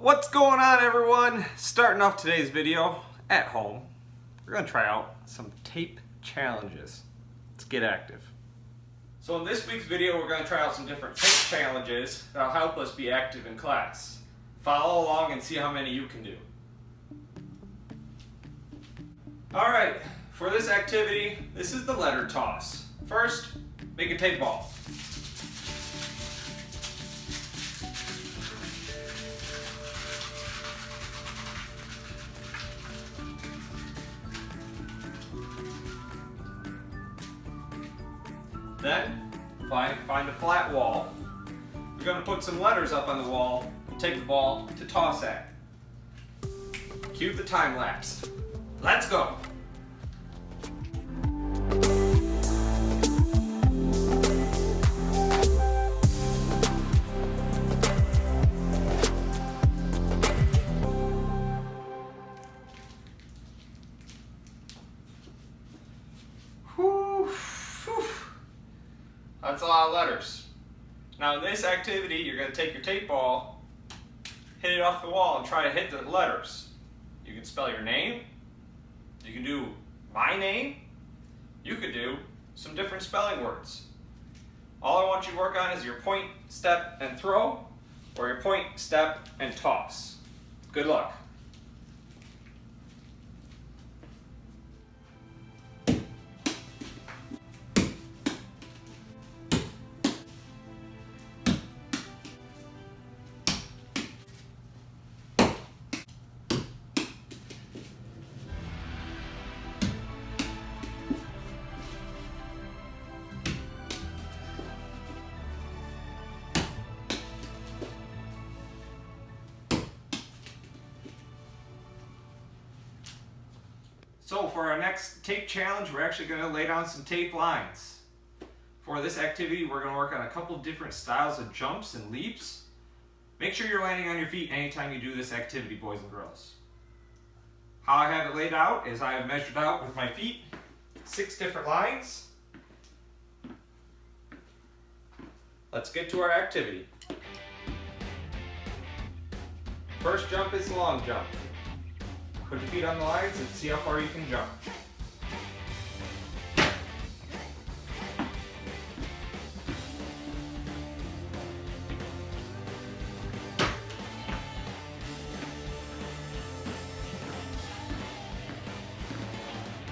What's going on, everyone? Starting off today's video at home, we're going to try out some tape challenges. Let's get active. So in this week's video, we're going to try out some different tape challenges that'll help us be active in class. Follow along and see how many you can do. Alright, for this activity, this is the letter toss. First, make a tape ball. Then, find a flat wall. You're going to put some letters up on the wall and take the ball to toss at. Cue the time lapse. Let's go! That's a lot of letters. Now in this activity, you're going to take your tape ball, hit it off the wall, and try to hit the letters. You can spell your name. You can do my name. You could do some different spelling words. All I want you to work on is your point, step, and throw, or your point, step, and toss. Good luck. So for our next tape challenge, we're actually going to lay down some tape lines. For this activity, we're going to work on a couple different styles of jumps and leaps. Make sure you're landing on your feet anytime you do this activity, boys and girls. How I have it laid out is I have measured out with my feet 6 different lines. Let's get to our activity. First jump is the long jump. Put your feet on the lines and see how far you can jump.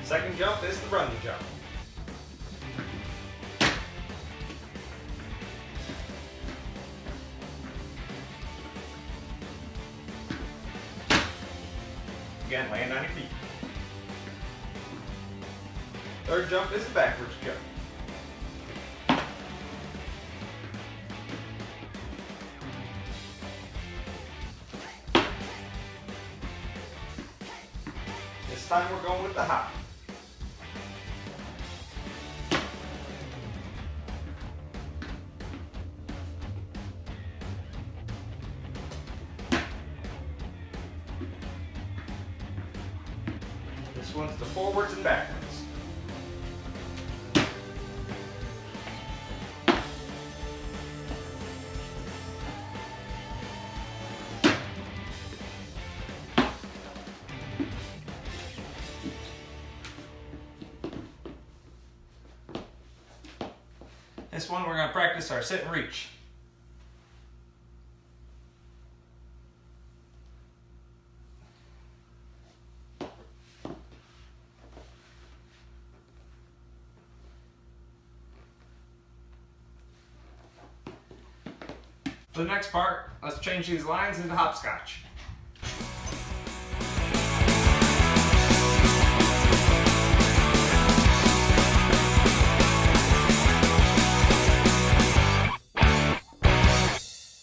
Second jump is the running jump. Again, land on your feet. Third jump is the backwards jump. This time we're going with the hop. This one's the forwards and backwards. This one we're going to practice our sit and reach. For the next part, let's change these lines into hopscotch.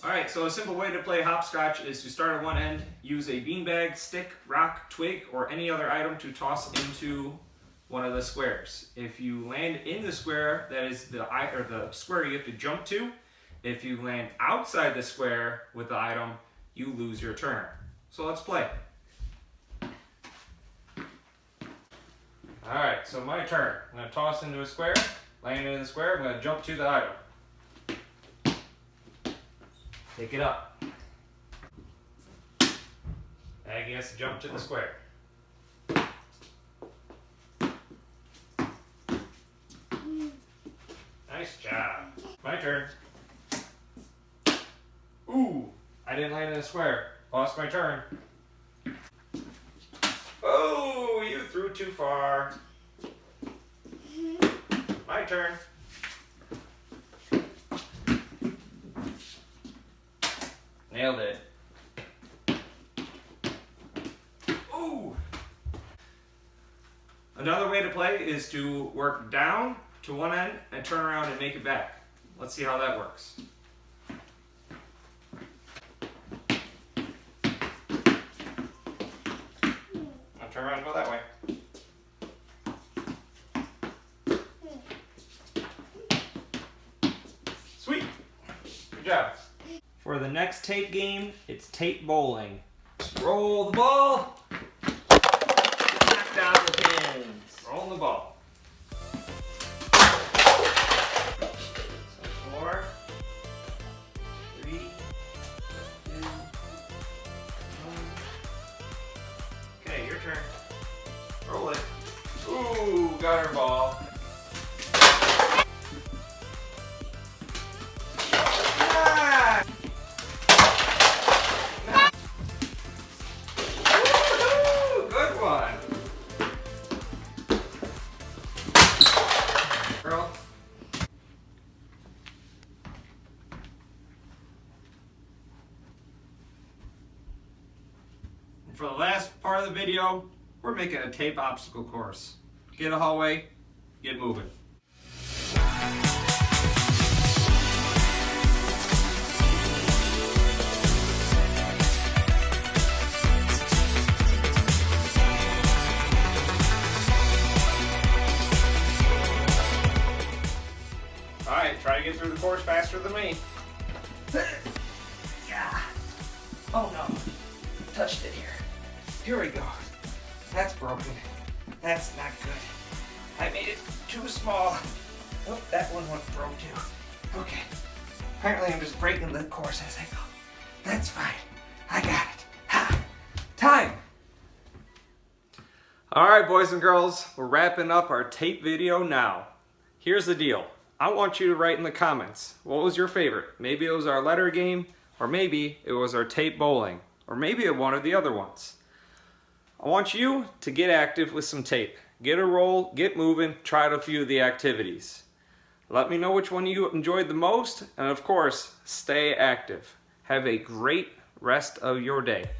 Alright, so a simple way to play hopscotch is to start at one end, use a beanbag, stick, rock, twig, or any other item to toss into one of the squares. If you land in the square, that is the square you have to jump to. If you land outside the square with the item, you lose your turn. So let's play. Alright, so my turn. I'm going to toss into a square, land in the square, I'm going to jump to the item. Pick it up. he has to jump to the square. Nice job. My turn. Ooh, I didn't land in a square. Lost my turn. Oh, you threw too far. My turn. Nailed it. Ooh. Another way to play is to work down to one end and turn around and make it back. Let's see how that works. I'll turn around and go that way. Sweet. Good job. For the next Tate game, it's Tate Bowling. Roll the ball. Knock down the pins. Roll the ball. So 4, 3, 2, 1. Okay, your turn. Roll it. Ooh, got her ball. Ah! Woo-hoo! Good one. Girl. For the last part of the video, we're making a tape obstacle course. Get a hallway, get moving. Alright, try to get through the course faster than me. Yeah. Oh no. Touched it here. Here we go. That's broken. That's not good. I made it too small. Oh, that one broke too. Okay. Apparently I'm just breaking the course as I go. That's fine. I got it. Ha! Time! Alright, boys and girls, we're wrapping up our tape video now. Here's the deal. I want you to write in the comments, what was your favorite? Maybe it was our letter game, or maybe it was our tape bowling, or maybe one of the other ones. I want you to get active with some tape. Get a roll, get moving, try out a few of the activities. Let me know which one you enjoyed the most, and of course, stay active. Have a great rest of your day.